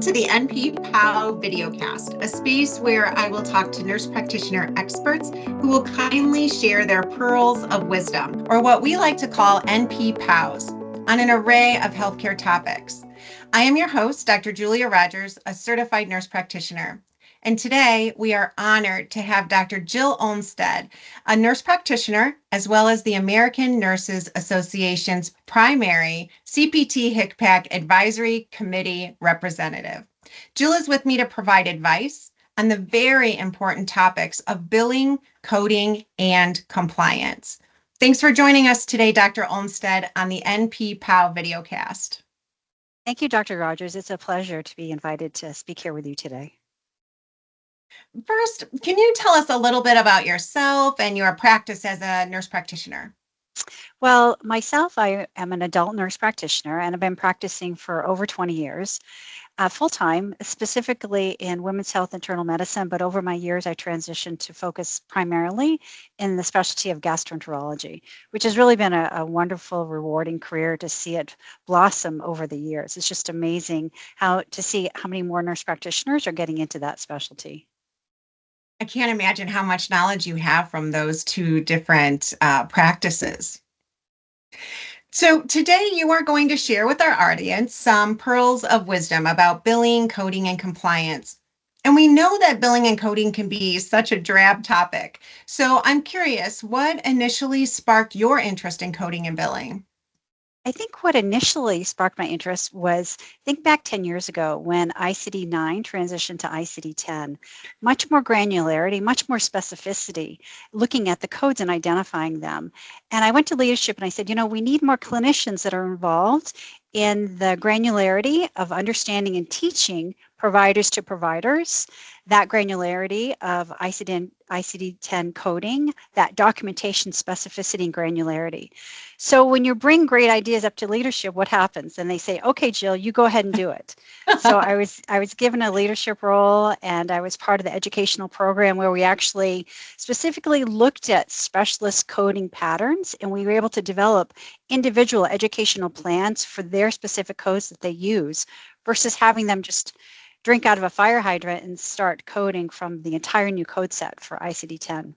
to the NP POW Videocast, a space where I will talk to nurse practitioner experts who will kindly share their pearls of wisdom, or what we like to call NP POWs, on an array of healthcare topics. I am your host, Dr. Julia Rogers, a certified nurse practitioner. And today we are honored to have Dr. Jill Olmstead, a nurse practitioner, as well as the American Nurses Association's primary CPT HCPAC Advisory Committee representative. Jill is with me to provide advice on the very important topics of billing, coding, and compliance. Thanks for joining us today, Dr. Olmstead, on the NP POW Videocast. Thank you, Dr. Rogers. It's a pleasure to be invited to speak here with you today. First, can you tell us a little bit about yourself and your practice as a nurse practitioner? Well, myself, I am an adult nurse practitioner, and I've been practicing for over 20 years, full-time, specifically in women's health internal medicine, but over my years, I transitioned to focus primarily in the specialty of gastroenterology, which has really been a wonderful, rewarding career to see it blossom over the years. It's just amazing to see how many more nurse practitioners are getting into that specialty. I can't imagine how much knowledge you have from those two different practices. So today you are going to share with our audience some pearls of wisdom about billing, coding, and compliance. And we know that billing and coding can be such a drab topic. So I'm curious, what initially sparked your interest in coding and billing? I think what initially sparked my interest was, think back 10 years ago when ICD-9 transitioned to ICD-10. Much more granularity, much more specificity, looking at the codes and identifying them. And I went to leadership and I said, we need more clinicians that are involved in the granularity of understanding and teaching providers to providers, that granularity of ICD-10 coding, that documentation specificity and granularity. So when you bring great ideas up to leadership, what happens? And they say, okay, Jill, you go ahead and do it. So I was given a leadership role, and I was part of the educational program where we actually specifically looked at specialist coding patterns, and we were able to develop individual educational plans for their specific codes that they use versus having them just drink out of a fire hydrant and start coding from the entire new code set for ICD-10.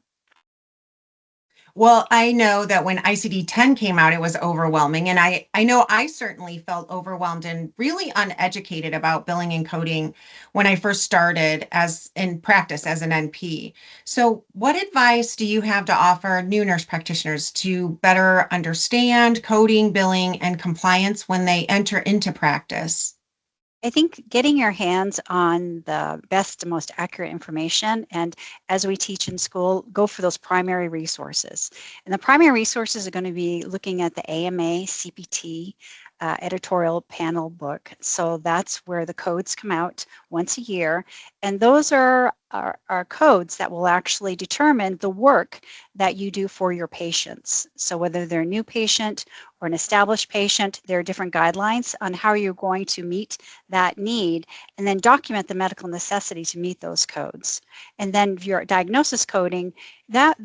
Well, I know that when ICD-10 came out, it was overwhelming. And I know I certainly felt overwhelmed and really uneducated about billing and coding when I first started in practice as an NP. So what advice do you have to offer new nurse practitioners to better understand coding, billing, and compliance when they enter into practice? I think getting your hands on the best and most accurate information, and as we teach in school, go for those primary resources. And the primary resources are going to be looking at the AMA CPT editorial panel book. So that's where the codes come out once a year. And those are codes that will actually determine the work that you do for your patients. So whether they're a new patient or an established patient, there are different guidelines on how you're going to meet that need, and then document the medical necessity to meet those codes. And then your diagnosis coding, that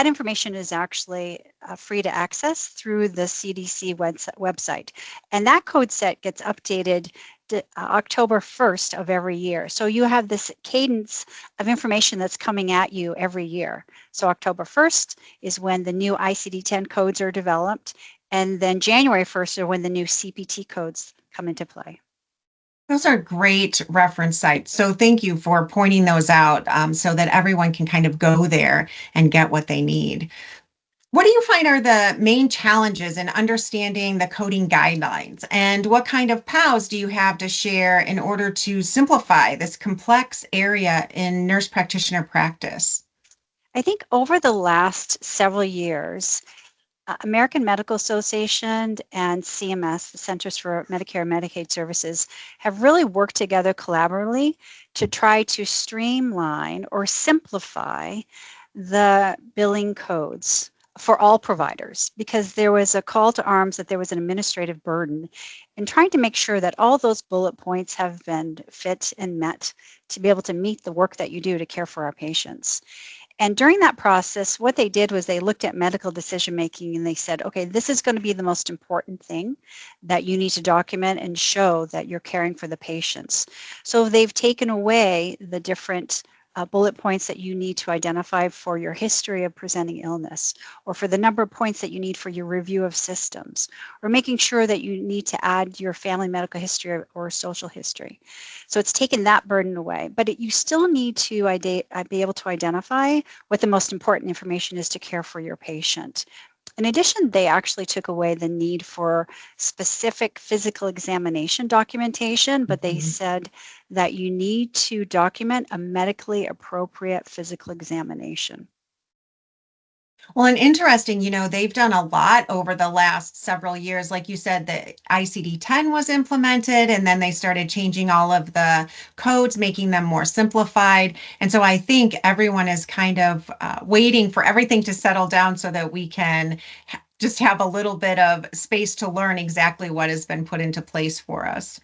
information is actually free to access through the CDC website. And that code set gets updated October 1st of every year. So you have this cadence of information that's coming at you every year. So October 1st is when the new ICD-10 codes are developed, and then January 1st are when the new CPT codes come into play. Those are great reference sites. So thank you for pointing those out so that everyone can kind of go there and get what they need. What do you find are the main challenges in understanding the coding guidelines? And what kind of POWs do you have to share in order to simplify this complex area in nurse practitioner practice? I think over the last several years, American Medical Association and CMS, the Centers for Medicare and Medicaid Services, have really worked together collaboratively to try to streamline or simplify the billing codes for all providers, because there was a call to arms that there was an administrative burden in trying to make sure that all those bullet points have been fit and met to be able to meet the work that you do to care for our patients. And during that process, what they did was they looked at medical decision making and they said, okay, this is going to be the most important thing that you need to document and show that you're caring for the patients. So they've taken away the different bullet points that you need to identify for your history of presenting illness, or for the number of points that you need for your review of systems, or making sure that you need to add your family medical history or social history. So it's taken that burden away, but you still need to be able to identify what the most important information is to care for your patient. In addition, they actually took away the need for specific physical examination documentation, but they said that you need to document a medically appropriate physical examination. Well, and interesting, they've done a lot over the last several years. Like you said, the ICD-10 was implemented, and then they started changing all of the codes, making them more simplified. And so I think everyone is kind of waiting for everything to settle down so that we can just have a little bit of space to learn exactly what has been put into place for us.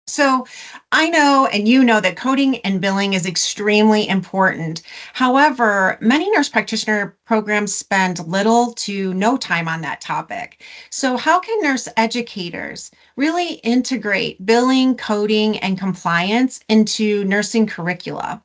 So I know, and you know, that coding and billing is extremely important. However, many nurse practitioner programs spend little to no time on that topic. So how can nurse educators really integrate billing, coding, and compliance into nursing curricula?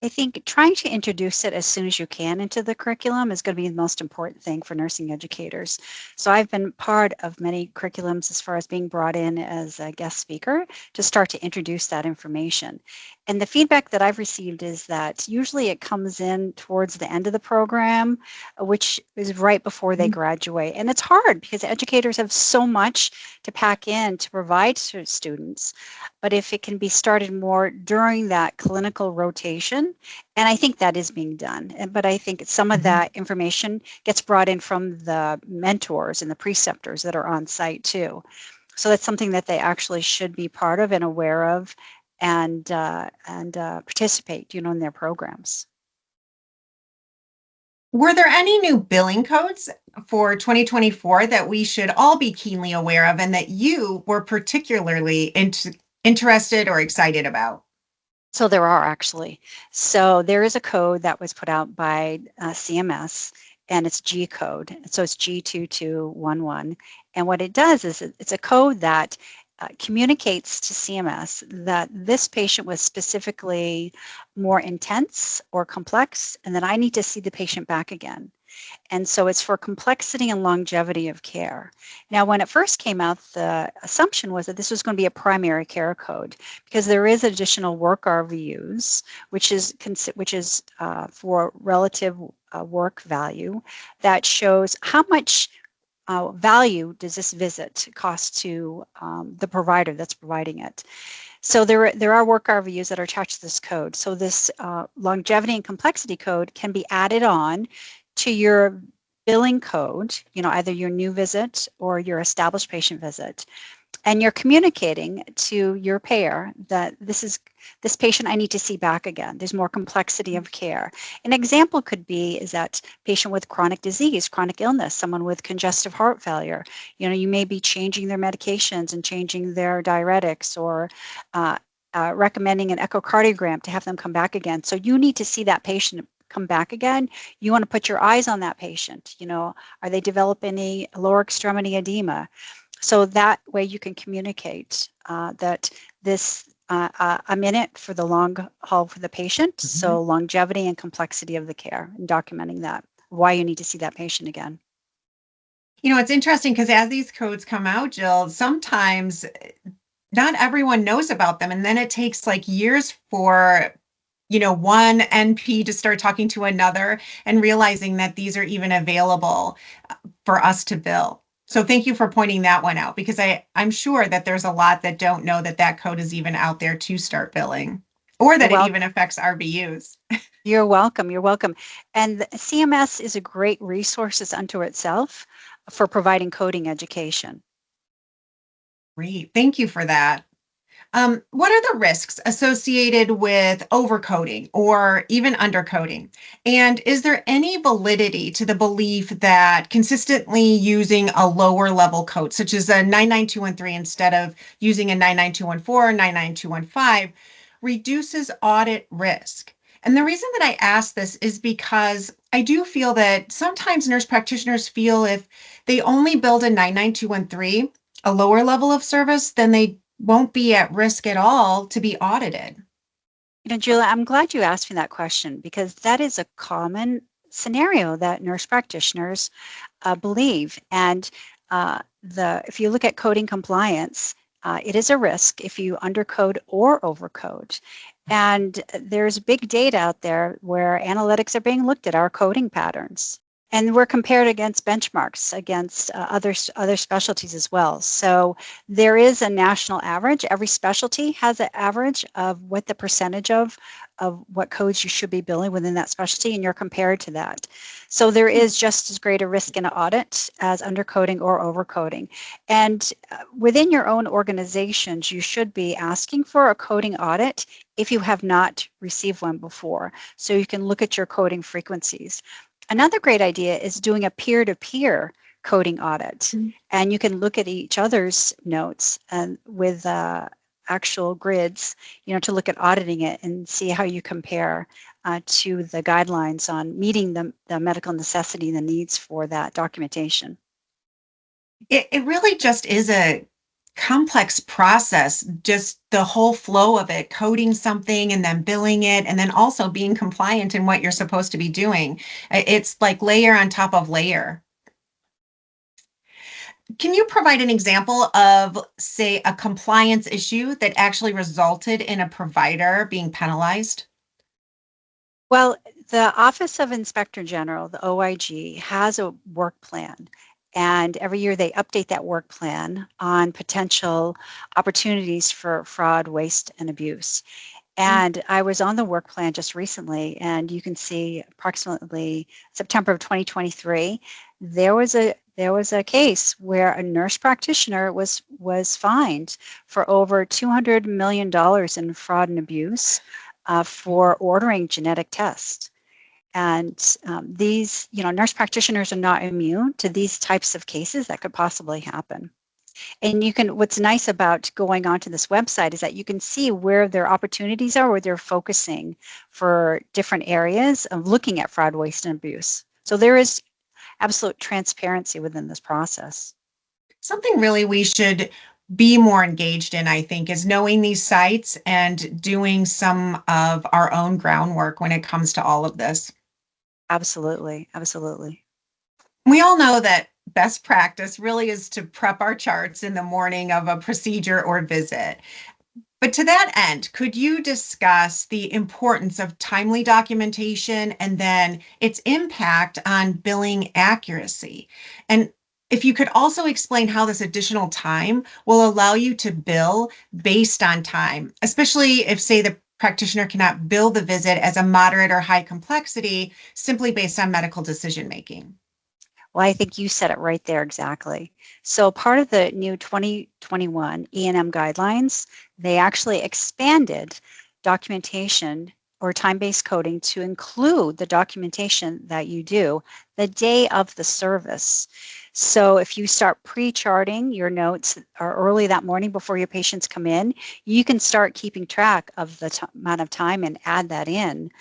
I think trying to introduce it as soon as you can into the curriculum is going to be the most important thing for nursing educators. So I've been part of many curriculums as far as being brought in as a guest speaker to start to introduce that information. And the feedback that I've received is that usually it comes in towards the end of the program, which is right before they graduate. And it's hard because educators have so much to pack in to provide to students. But if it can be started more during that clinical rotation, and I think that is being done, but I think some of that information gets brought in from the mentors and the preceptors that are on site too. So that's something that they actually should be part of and aware of, and participate, in their programs. Were there any new billing codes for 2024 that we should all be keenly aware of and that you were particularly interested or excited about? So there are actually. So there is a code that was put out by CMS, and it's G code. So it's G2211. And what it does is it's a code that communicates to CMS that this patient was specifically more intense or complex, and that I need to see the patient back again. And so it's for complexity and longevity of care. Now, when it first came out, the assumption was that this was going to be a primary care code because there is additional work RVUs, which is for relative work value, that shows how much value does this visit cost to the provider that's providing it. So there are work RVUs that are attached to this code. So this longevity and complexity code can be added on to your billing code, either your new visit or your established patient visit. And you're communicating to your payer that this patient I need to see back again. There's more complexity of care. An example could be is that patient with chronic disease, chronic illness, someone with congestive heart failure. You may be changing their medications and changing their diuretics, or recommending an echocardiogram to have them come back again. So you need to see that patient come back again. You want to put your eyes on that patient. Are they developing any lower extremity edema? So that way you can communicate that I'm in it for the long haul for the patient. So longevity and complexity of the care, and documenting that, why you need to see that patient again. It's interesting because as these codes come out, Jill, sometimes not everyone knows about them. And then it takes like years for one NP to start talking to another and realizing that these are even available for us to bill. So thank you for pointing that one out, because I'm sure that there's a lot that don't know that code is even out there to start billing, or that it even affects RVUs. You're welcome. You're welcome. And the CMS is a great resource unto itself for providing coding education. Great. Thank you for that. What are the risks associated with overcoding or even undercoding? And is there any validity to the belief that consistently using a lower level code, such as a 99213 instead of using a 99214 or 99215, reduces audit risk? And the reason that I ask this is because I do feel that sometimes nurse practitioners feel if they only build a 99213, a lower level of service, then they won't be at risk at all to be audited. Julia, I'm glad you asked me that question because that is a common scenario that nurse practitioners believe. And if you look at coding compliance, it is a risk if you undercode or overcode. And there's big data out there where analytics are being looked at our coding patterns. And we're compared against benchmarks against other specialties as well. So there is a national average. Every specialty has an average of what the percentage of what codes you should be billing within that specialty, and you're compared to that. So there is just as great a risk in an audit as undercoding or overcoding. And within your own organizations, you should be asking for a coding audit if you have not received one before, so you can look at your coding frequencies. Another great idea is doing a peer-to-peer coding audit. Mm-hmm. And you can look at each other's notes and with actual grids, to look at auditing it and see how you compare to the guidelines on meeting the medical necessity and the needs for that documentation. It really just is a complex process, just the whole flow of it, coding something and then billing it, and then also being compliant in what you're supposed to be doing. It's like layer on top of layer. Can you provide an example of, say, a compliance issue that actually resulted in a provider being penalized? Well, the Office of Inspector General, the OIG, has a work plan. And every year they update that work plan on potential opportunities for fraud, waste, and abuse. And I was on the work plan just recently, and you can see approximately September of 2023, there was a case where a nurse practitioner was fined for over $200 million in fraud and abuse for ordering genetic tests. And these, nurse practitioners are not immune to these types of cases that could possibly happen. And what's nice about going onto this website is that you can see where their opportunities are, where they're focusing for different areas of looking at fraud, waste, and abuse. So there is absolute transparency within this process. Something really we should be more engaged in, I think, is knowing these sites and doing some of our own groundwork when it comes to all of this. Absolutely, absolutely. We all know that best practice really is to prep our charts in the morning of a procedure or visit. But to that end, could you discuss the importance of timely documentation and then its impact on billing accuracy? And if you could also explain how this additional time will allow you to bill based on time, especially if, say, the practitioner cannot bill the visit as a moderate or high complexity simply based on medical decision making. Well, I think you said it right there exactly. So part of the new 2021 E&M guidelines, they actually expanded documentation or time-based coding to include the documentation that you do the day of the service. So if you start pre-charting your notes or early that morning before your patients come in, you can start keeping track of the amount of time and add that in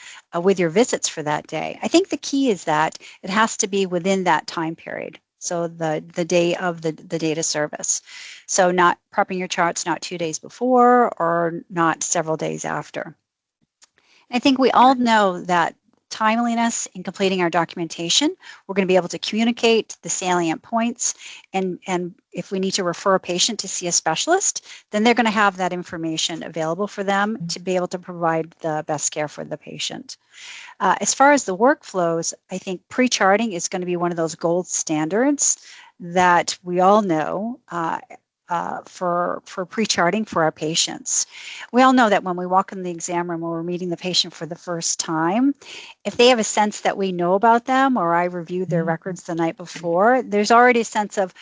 with your visits for that day. I think the key is that it has to be within that time period. So the day of the data service. So not prepping your charts not 2 days before or not several days after. I think we all know that timeliness in completing our documentation, we're going to be able to communicate the salient points, and if we need to refer a patient to see a specialist, then they're going to have that information available for them to be able to provide the best care for the patient. As far as the workflows, I think pre-charting is going to be one of those gold standards that we all know for pre-charting for our patients. We all know that when we walk in the exam room or we're meeting the patient for the first time, if they have a sense that we know about them or I reviewed their records the night before, there's already a sense of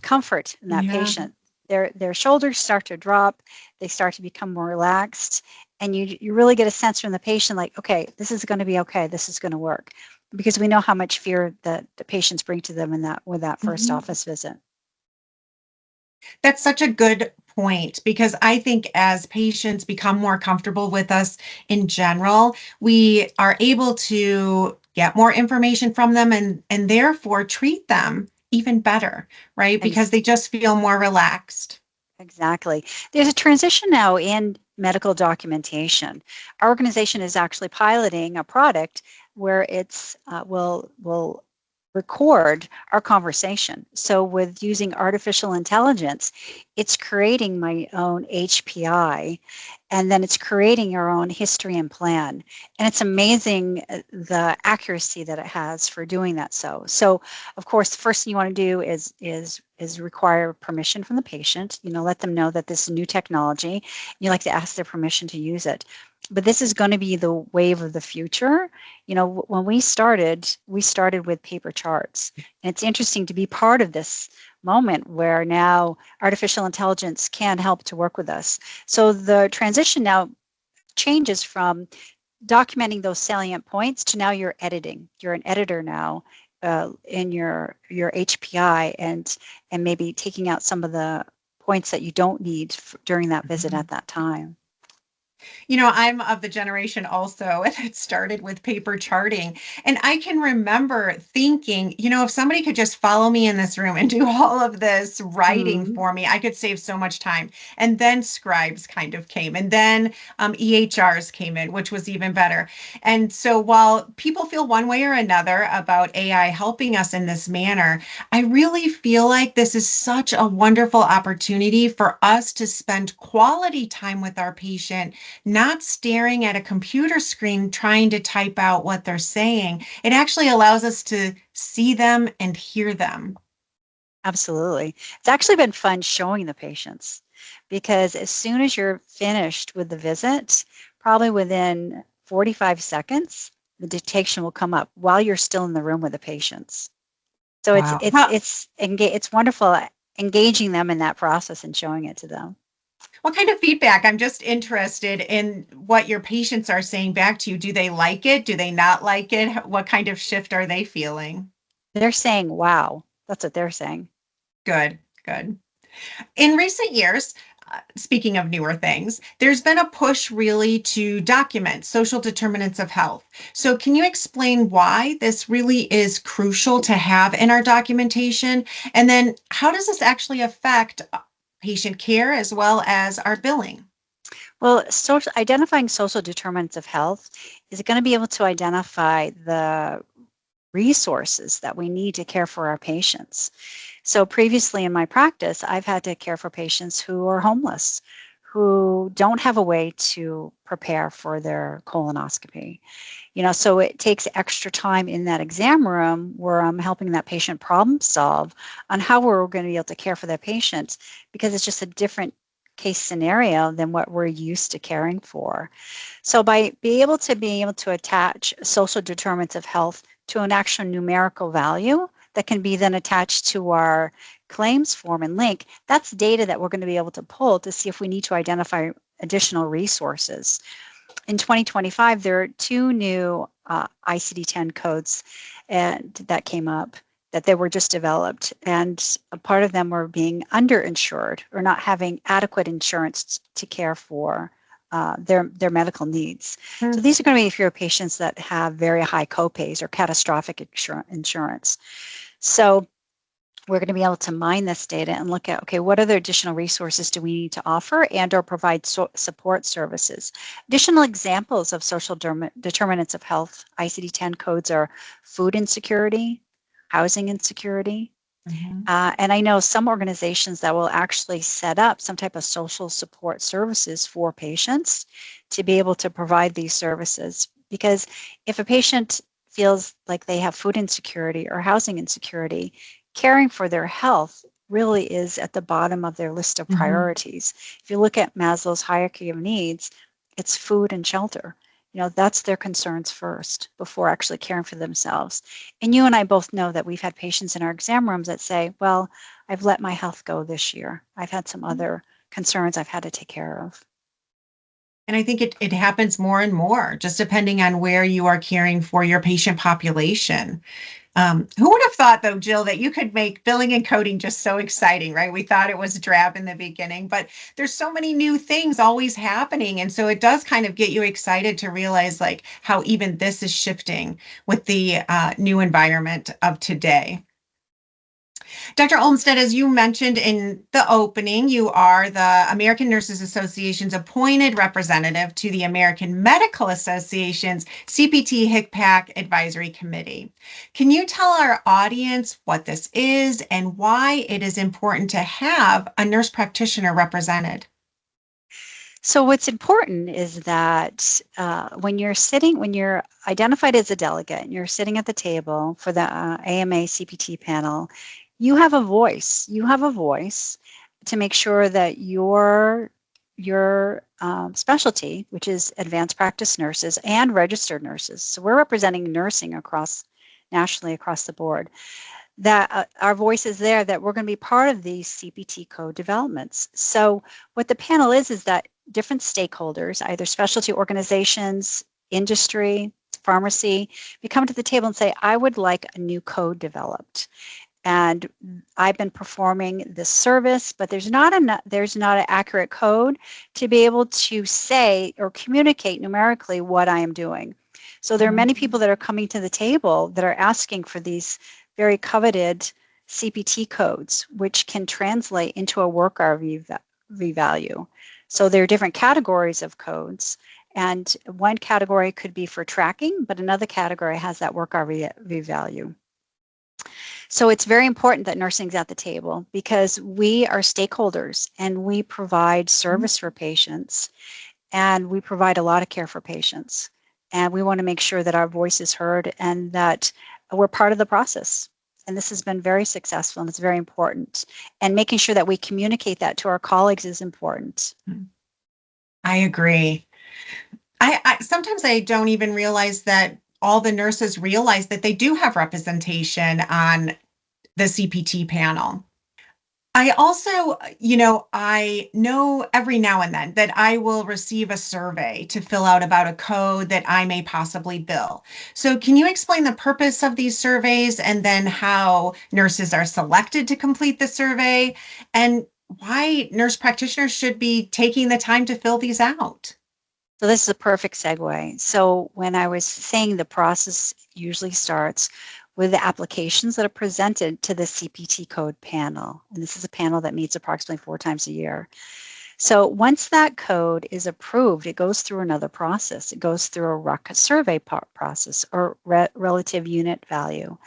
comfort in that patient. Their shoulders start to drop, they start to become more relaxed, and you really get a sense from the patient like, okay, this is going to be okay, this is going to work, because we know how much fear that the patients bring to them with that first office visit. That's such a good point because I think as patients become more comfortable with us in general, we are able to get more information from them and therefore treat them even better, right? Because they just feel more relaxed. Exactly. There's a transition now in medical documentation. Our organization is actually piloting a product where it's will record our conversation. So with using artificial intelligence, it's creating my own HPI, and then it's creating your own history and plan. And it's amazing the accuracy that it has for doing that. So of course, the first thing you want to do is require permission from the patient. Let them know that this is new technology. You like to ask their permission to use it. But this is going to be the wave of the future. When we started with paper charts. And it's interesting to be part of this moment where now artificial intelligence can help to work with us. So the transition now changes from documenting those salient points to now you're editing. You're an editor now in your HPI and maybe taking out some of the points that you don't need during that visit at that time. I'm of the generation also that started with paper charting. And I can remember thinking, if somebody could just follow me in this room and do all of this writing for me, I could save so much time. And then scribes kind of came, and then EHRs came in, which was even better. And so while people feel one way or another about AI helping us in this manner, I really feel like this is such a wonderful opportunity for us to spend quality time with our patient, not staring at a computer screen trying to type out what they're saying. It actually allows us to see them and hear them. Absolutely. It's actually been fun showing the patients because as soon as you're finished with the visit, probably within 45 seconds, the dictation will come up while you're still in the room with the patients. So Wow. it's wonderful engaging them in that process and showing it to them. What kind of feedback? I'm just interested in what your patients are saying back to you. Do they like it? Do they not like it? What kind of shift are they feeling? They're saying, wow. That's what they're saying. Good, good. In recent years, speaking of newer things, there's been a push really to document social determinants of health. So, can you explain why this really is crucial to have in our documentation? And then, how does this actually affect patient care as well as our billing? Well, identifying social determinants of health is going to be able to identify the resources that we need to care for our patients. So previously in my practice, I've had to care for patients who are homeless, who don't have a way to prepare for their colonoscopy. So it takes extra time in that exam room where I'm helping that patient problem solve on how we're going to be able to care for that patient because it's just a different case scenario than what we're used to caring for. So by being able to attach social determinants of health to an actual numerical value that can be then attached to our claims form and link, that's data that we're going to be able to pull to see if we need to identify additional resources. In 2025, there are two new ICD-10 codes that came up that they were just developed, and a part of them were being underinsured or not having adequate insurance to care for their medical needs. So these are going to be for your patients that have very high copays or catastrophic insurance. So we're going to be able to mine this data and look at, okay, what other additional resources do we need to offer and or provide support services? Additional examples of social determinants of health ICD-10 codes are food insecurity, housing insecurity. And I know some organizations that will actually set up some type of social support services for patients to be able to provide these services. Because if a patient feels like they have food insecurity or housing insecurity, caring for their health really is at the bottom of their list of priorities. If you look at Maslow's hierarchy of needs, it's food and shelter. That's their concerns first before actually caring for themselves. And you and I both know that we've had patients in our exam rooms that say, well, I've let my health go this year. I've had some other concerns I've had to take care of. And I think it happens more and more, just depending on where you are caring for your patient population. Who would have thought, though, Jill, that you could make billing and coding just so exciting, right? We thought it was drab in the beginning, but there's so many new things always happening. And so it does kind of get you excited to realize like how even this is shifting with the new environment of today. Dr. Olmstead, as you mentioned in the opening, you are the American Nurses Association's appointed representative to the American Medical Association's CPT-HCPAC Advisory Committee. Can you tell our audience what this is and why it is important to have a nurse practitioner represented? So what's important is that when you're identified as a delegate and you're sitting at the table for the AMA CPT panel, you have a voice. You have a voice to make sure that your specialty, which is advanced practice nurses and registered nurses, so we're representing nursing nationally across the board, that our voice is there, that we're going to be part of these CPT code developments. So what the panel is that different stakeholders, either specialty organizations, industry, pharmacy, we come to the table and say, I would like a new code developed. And I've been performing this service, but there's not an accurate code to be able to say or communicate numerically what I am doing. So there are many people that are coming to the table that are asking for these very coveted CPT codes, which can translate into a work RV value. So there are different categories of codes, and one category could be for tracking, but another category has that work RV value. So it's very important that nursing's at the table because we are stakeholders and we provide service for patients and we provide a lot of care for patients. And we want to make sure that our voice is heard and that we're part of the process. And this has been very successful and it's very important. And making sure that we communicate that to our colleagues is important. I agree. I sometimes I don't even realize that all the nurses realize that they do have representation on the CPT panel. I also, I know every now and then that I will receive a survey to fill out about a code that I may possibly bill. So can you explain the purpose of these surveys and then how nurses are selected to complete the survey and why nurse practitioners should be taking the time to fill these out? So this is a perfect segue. So when I was saying the process usually starts with the applications that are presented to the CPT code panel. And this is a panel that meets approximately 4 times a year. So once that code is approved, it goes through another process. It goes through a RUC survey process or relative unit value.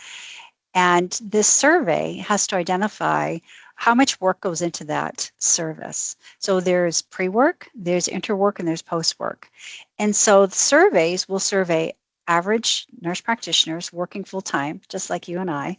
And this survey has to identify how much work goes into that service. So there's pre-work, there's interwork, and there's post-work. And so the surveys will survey average nurse practitioners working full-time, just like you and I,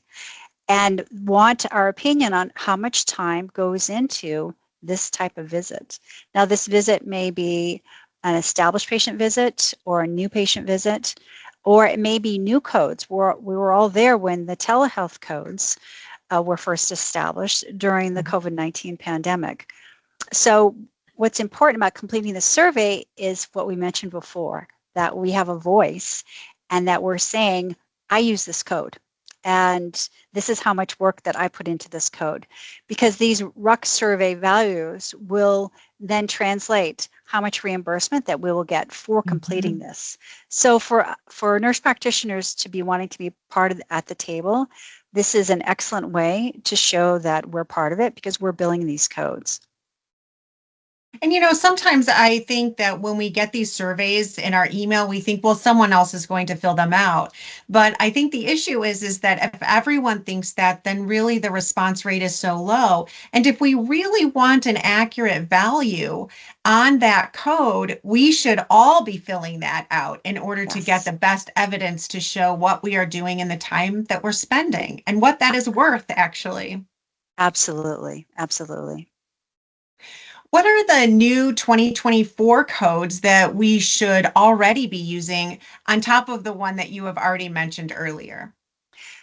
and want our opinion on how much time goes into this type of visit. Now, this visit may be an established patient visit or a new patient visit, or it may be new codes. We were all there when the telehealth codes were first established during the COVID-19 pandemic. So what's important about completing the survey is what we mentioned before, that we have a voice and that we're saying, I use this code and this is how much work that I put into this code. Because these RUC survey values will then translate how much reimbursement that we will get for completing this. So for nurse practitioners to be wanting to be part of at the table, this is an excellent way to show that we're part of it because we're billing these codes. And sometimes I think that when we get these surveys in our email, we think, well, someone else is going to fill them out. But I think the issue is that if everyone thinks that, then really the response rate is so low. And if we really want an accurate value on that code, we should all be filling that out in order to get the best evidence to show what we are doing in the time that we're spending and what that is worth, actually. Absolutely. Absolutely. What are the new 2024 codes that we should already be using on top of the one that you have already mentioned earlier?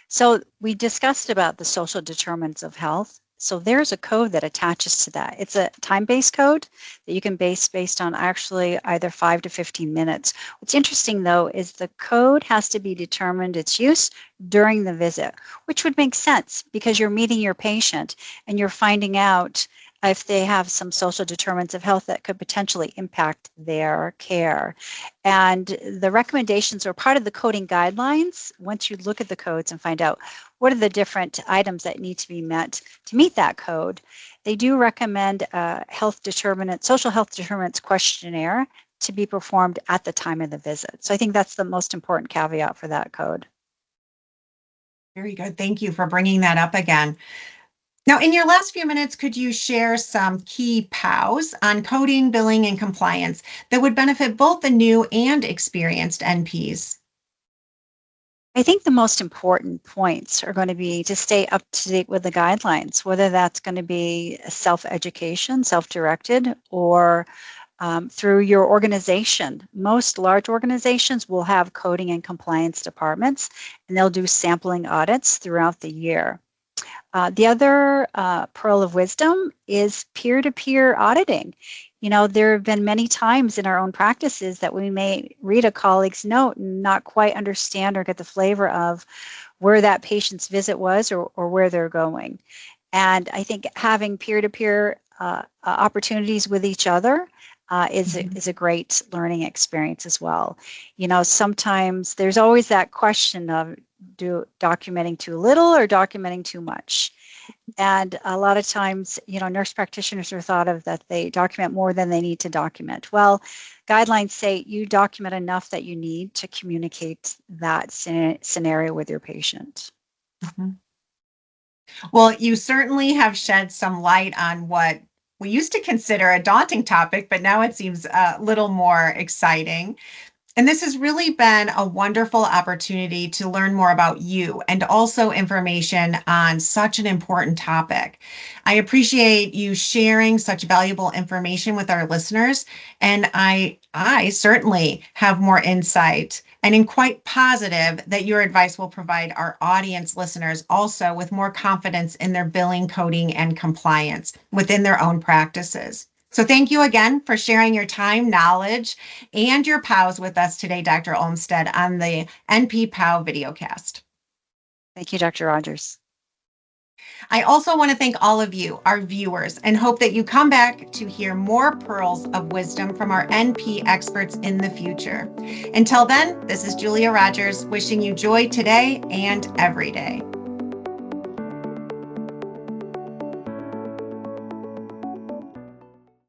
So we discussed about the social determinants of health. So there's a code that attaches to that. It's a time-based code that you can base based on actually either 5 to 15 minutes. What's interesting though is the code has to be determined its use during the visit, which would make sense because you're meeting your patient and you're finding out if they have some social determinants of health that could potentially impact their care. And the recommendations are part of the coding guidelines. Once you look at the codes and find out what are the different items that need to be met to meet that code, they do recommend a social health determinants questionnaire to be performed at the time of the visit. So I think that's the most important caveat for that code. Very good. Thank you for bringing that up again. Now, in your last few minutes, could you share some key POWs on coding, billing, and compliance that would benefit both the new and experienced NPs? I think the most important points are going to be to stay up to date with the guidelines, whether that's going to be self-education, self-directed, or through your organization. Most large organizations will have coding and compliance departments, and they'll do sampling audits throughout the year. The other pearl of wisdom is peer-to-peer auditing. You know, there have been many times in our own practices that we may read a colleague's note and not quite understand or get the flavor of where that patient's visit was or where they're going. And I think having peer-to-peer opportunities with each other is a great learning experience as well. You know, sometimes there's always that question of documenting too little or documenting too much. And a lot of times, you know, nurse practitioners are thought of that they document more than they need to document. Well, guidelines say you document enough that you need to communicate that scenario with your patient. Mm-hmm. Well, you certainly have shed some light on what we used to consider a daunting topic, but now it seems a little more exciting. And this has really been a wonderful opportunity to learn more about you and also information on such an important topic. I appreciate you sharing such valuable information with our listeners, and I certainly have more insight and am quite positive that your advice will provide our audience listeners also with more confidence in their billing, coding, and compliance within their own practices. So thank you again for sharing your time, knowledge, and your POWs with us today, Dr. Olmstead, on the NP POW Videocast. Thank you, Dr. Rogers. I also want to thank all of you, our viewers, and hope that you come back to hear more pearls of wisdom from our NP experts in the future. Until then, this is Julia Rogers wishing you joy today and every day.